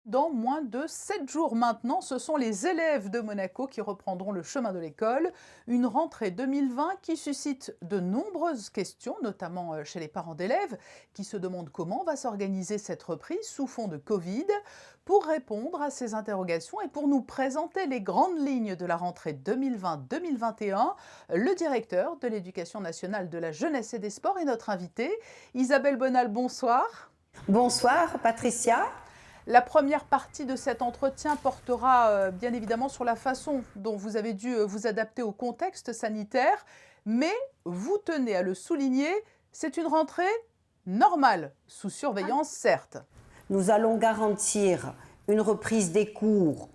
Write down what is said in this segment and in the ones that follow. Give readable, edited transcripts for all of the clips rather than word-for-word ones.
Dans moins de 7 jours maintenant, ce sont les élèves de Monaco qui reprendront le chemin de l'école. Une rentrée 2020 qui suscite de nombreuses questions, notamment chez les parents d'élèves, qui se demandent comment va s'organiser cette reprise sous fond de Covid. Pour répondre à ces interrogations et pour nous présenter les grandes lignes de la rentrée 2020-2021, le directeur de l'Éducation nationale de la jeunesse et des sports est notre invité. Isabelle Bonal, bonsoir. Bonsoir Patricia. La première partie de cet entretien portera bien évidemment sur la façon dont vous avez dû vous adapter au contexte sanitaire, mais vous tenez à le souligner, c'est une rentrée normale, sous surveillance certes. Nous allons garantir une reprise des cours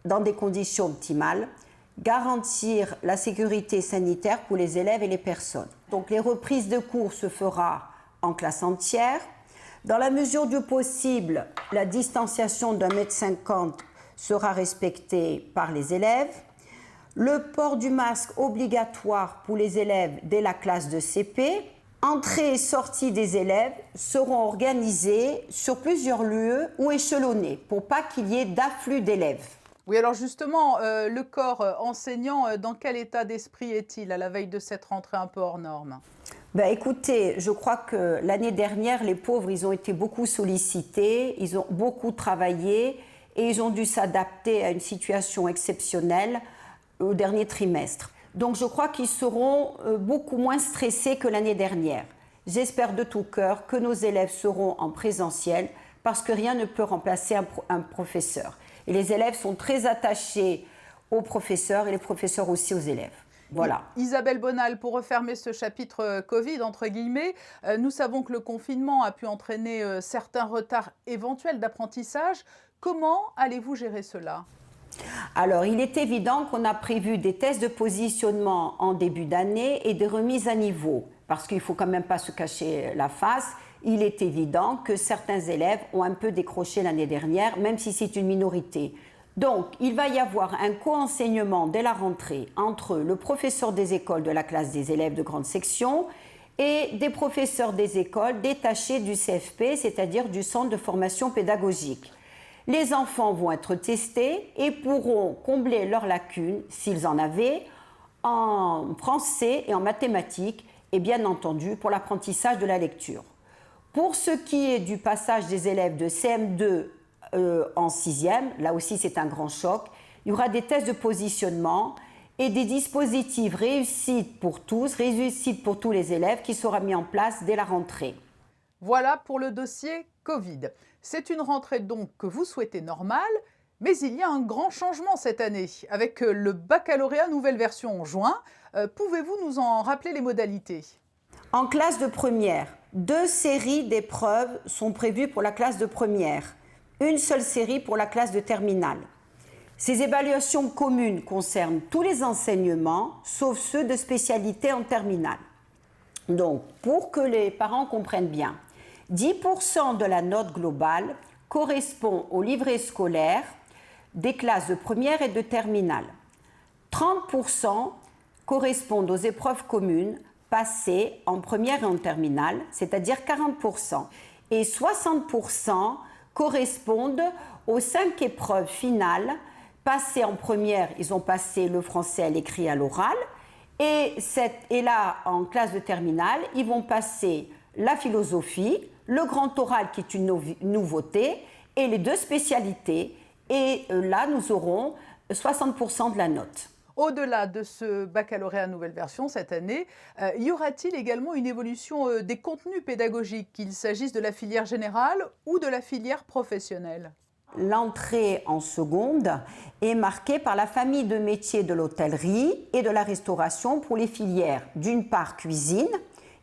dans des conditions optimales, garantir la sécurité sanitaire pour les élèves et les personnes. Donc les reprises de cours se fera en classe entière. Dans la mesure du possible, la distanciation d'1,50 m sera respectée par les élèves. Le port du masque obligatoire pour les élèves dès la classe de CP. Entrée et sortie des élèves seront organisées sur plusieurs lieux ou échelonnés pour pas qu'il y ait d'afflux d'élèves. Oui, alors justement, le corps enseignant, dans quel état d'esprit est-il à la veille de cette rentrée un peu hors norme ? Écoutez, je crois que l'année dernière, les pauvres, ils ont été beaucoup sollicités, ils ont beaucoup travaillé et ils ont dû s'adapter à une situation exceptionnelle au dernier trimestre. Donc je crois qu'ils seront beaucoup moins stressés que l'année dernière. J'espère de tout cœur que nos élèves seront en présentiel parce que rien ne peut remplacer un professeur. Et les élèves sont très attachés aux professeurs et les professeurs aussi aux élèves. Voilà. Isabelle Bonal, pour refermer ce chapitre Covid, entre guillemets, nous savons que le confinement a pu entraîner certains retards éventuels d'apprentissage. Comment allez-vous gérer cela ? Alors, il est évident qu'on a prévu des tests de positionnement en début d'année et des remises à niveau, parce qu'il ne faut quand même pas se cacher la face. Il est évident que certains élèves ont un peu décroché l'année dernière, même si c'est une minorité. Donc, il va y avoir un co-enseignement dès la rentrée entre le professeur des écoles de la classe des élèves de grande section et des professeurs des écoles détachés du CFP, c'est-à-dire du centre de formation pédagogique. Les enfants vont être testés et pourront combler leurs lacunes, s'ils en avaient, en français et en mathématiques, et bien entendu pour l'apprentissage de la lecture. Pour ce qui est du passage des élèves de CM2 en 6e, là aussi c'est un grand choc, il y aura des tests de positionnement et des dispositifs réussites pour tous les élèves qui seront mis en place dès la rentrée. Voilà pour le dossier Covid. C'est une rentrée donc que vous souhaitez normale, mais il y a un grand changement cette année, avec le baccalauréat nouvelle version en juin. Pouvez-vous nous en rappeler les modalités ? En classe de première, 2 séries d'épreuves sont prévues pour la classe de première, une seule série pour la classe de terminale. Ces évaluations communes concernent tous les enseignements, sauf ceux de spécialité en terminale. Donc, pour que les parents comprennent bien, 10% de la note globale correspond au livret scolaire des classes de première et de terminale. 30% correspondent aux épreuves communes passées en première et en terminale, c'est-à-dire 40%. Et 60% correspondent aux 5 épreuves finales passées en première. Ils ont passé le français à l'écrit et à l'oral. Et là, en classe de terminale, ils vont passer la philosophie, le grand oral qui est une nouveauté, et les 2 spécialités. Et là, nous aurons 60% de la note. Au-delà de ce baccalauréat nouvelle version cette année, y aura-t-il également une évolution des contenus pédagogiques, qu'il s'agisse de la filière générale ou de la filière professionnelle ? L'entrée en seconde est marquée par la famille de métiers de l'hôtellerie et de la restauration pour les filières, d'une part cuisine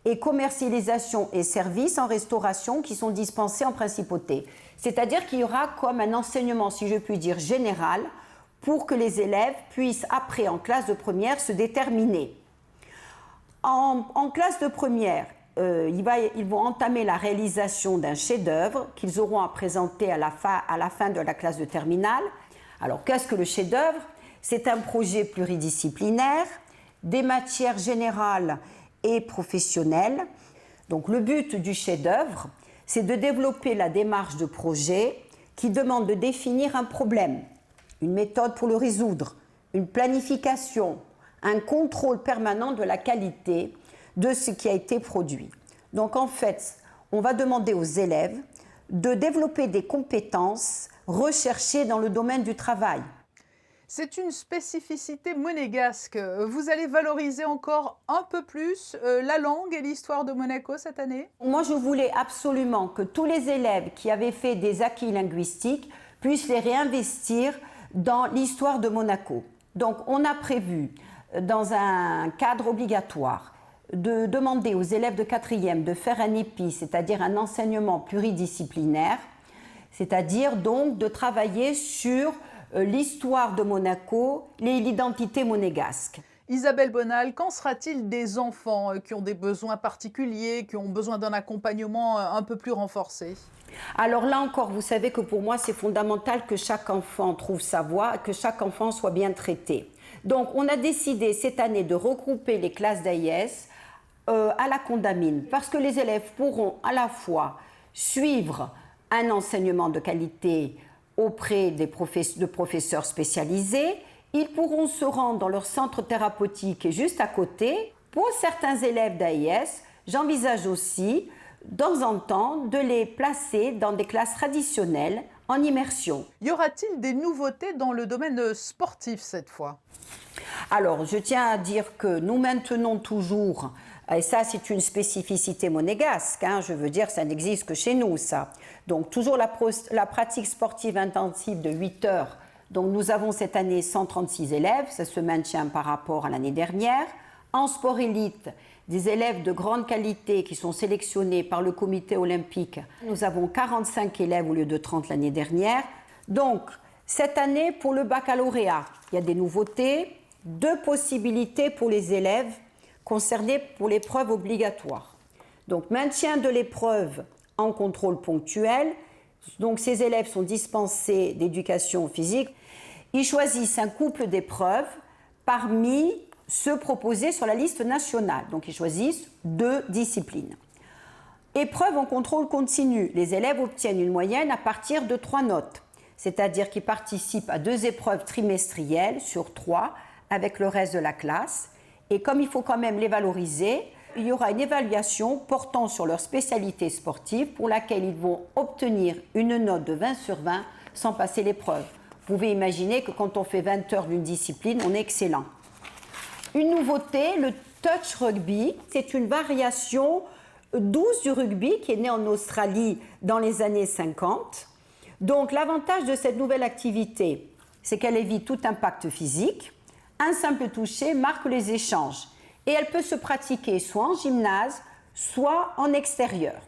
et commercialisation et services en restauration qui sont dispensés en principauté. C'est-à-dire qu'il y aura comme un enseignement, si je puis dire, général pour que les élèves puissent après, en classe de première, se déterminer. En classe de première, ils vont entamer la réalisation d'un chef-d'œuvre qu'ils auront à présenter à la fin de la classe de terminale. Alors, qu'est-ce que le chef-d'œuvre ? C'est un projet pluridisciplinaire, des matières générales et professionnelles. Donc, le but du chef-d'œuvre, c'est de développer la démarche de projet, qui demande de définir un problème, une méthode pour le résoudre, une planification, un contrôle permanent de la qualité de ce qui a été produit. Donc en fait, on va demander aux élèves de développer des compétences recherchées dans le domaine du travail. C'est une spécificité monégasque. Vous allez valoriser encore un peu plus la langue et l'histoire de Monaco cette année? Moi, je voulais absolument que tous les élèves qui avaient fait des acquis linguistiques puissent les réinvestir dans l'histoire de Monaco. Donc, on a prévu, dans un cadre obligatoire, de demander aux élèves de 4e de faire un EPI, c'est-à-dire un enseignement pluridisciplinaire, c'est-à-dire donc de travailler sur l'histoire de Monaco et l'identité monégasque. Isabelle Bonal, qu'en sera-t-il des enfants qui ont des besoins particuliers, qui ont besoin d'un accompagnement un peu plus renforcé? Alors là encore, vous savez que pour moi, c'est fondamental que chaque enfant trouve sa voie, que chaque enfant soit bien traité. Donc, on a décidé cette année de regrouper les classes d'AIS à la Condamine, parce que les élèves pourront à la fois suivre un enseignement de qualité auprès de professeurs spécialisés, ils pourront se rendre dans leur centre thérapeutique juste à côté. Pour certains élèves d'AIS, j'envisage aussi, de temps en temps, de les placer dans des classes traditionnelles en immersion. Y aura-t-il des nouveautés dans le domaine sportif cette fois? Alors, je tiens à dire que nous maintenons toujours, et ça c'est une spécificité monégasque, je veux dire ça n'existe que chez nous ça. Donc toujours la pratique sportive intensive de 8 heures. Donc nous avons cette année 136 élèves, ça se maintient par rapport à l'année dernière. En sport élite, des élèves de grande qualité qui sont sélectionnés par le comité olympique. Nous avons 45 élèves au lieu de 30 l'année dernière. Donc cette année pour le baccalauréat, il y a des nouveautés, 2 possibilités pour les élèves concernés pour l'épreuve obligatoire. Donc maintien de l'épreuve en contrôle ponctuel. Donc ces élèves sont dispensés d'éducation physique. Ils choisissent un couple d'épreuves parmi ceux proposés sur la liste nationale. Donc ils choisissent 2 disciplines. Épreuve en contrôle continu. Les élèves obtiennent une moyenne à partir de 3 notes, c'est-à-dire qu'ils participent à 2 épreuves trimestrielles sur 3 avec le reste de la classe. Et comme il faut quand même les valoriser, il y aura une évaluation portant sur leur spécialité sportive pour laquelle ils vont obtenir une note de 20 sur 20 sans passer l'épreuve. Vous pouvez imaginer que quand on fait 20 heures d'une discipline, on est excellent. Une nouveauté, le touch rugby, c'est une variation douce du rugby qui est née en Australie dans les années 50. Donc l'avantage de cette nouvelle activité, c'est qu'elle évite tout impact physique. Un simple toucher marque les échanges et elle peut se pratiquer soit en gymnase, soit en extérieur.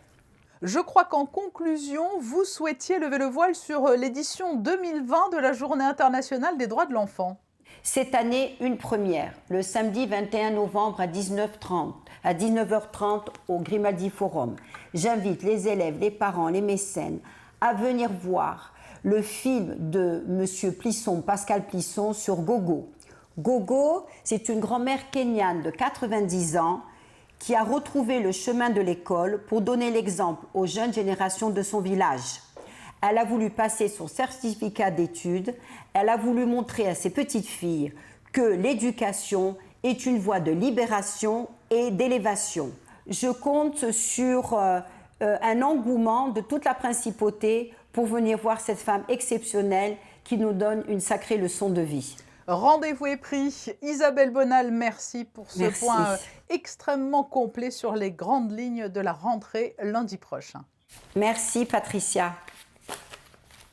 Je crois qu'en conclusion, vous souhaitiez lever le voile sur l'édition 2020 de la Journée internationale des droits de l'enfant. Cette année, une première, le samedi 21 novembre à 19h30 au Grimaldi Forum. J'invite les élèves, les parents, les mécènes à venir voir le film de M. Plisson, Pascal Plisson, sur Gogo. Gogo, c'est une grand-mère kenyane de 90 ans qui a retrouvé le chemin de l'école pour donner l'exemple aux jeunes générations de son village. Elle a voulu passer son certificat d'études, elle a voulu montrer à ses petites filles que l'éducation est une voie de libération et d'élévation. Je compte sur un engouement de toute la principauté pour venir voir cette femme exceptionnelle qui nous donne une sacrée leçon de vie. Rendez-vous est pris. Isabelle Bonal, merci pour ce point extrêmement complet sur les grandes lignes de la rentrée lundi prochain. Merci Patricia.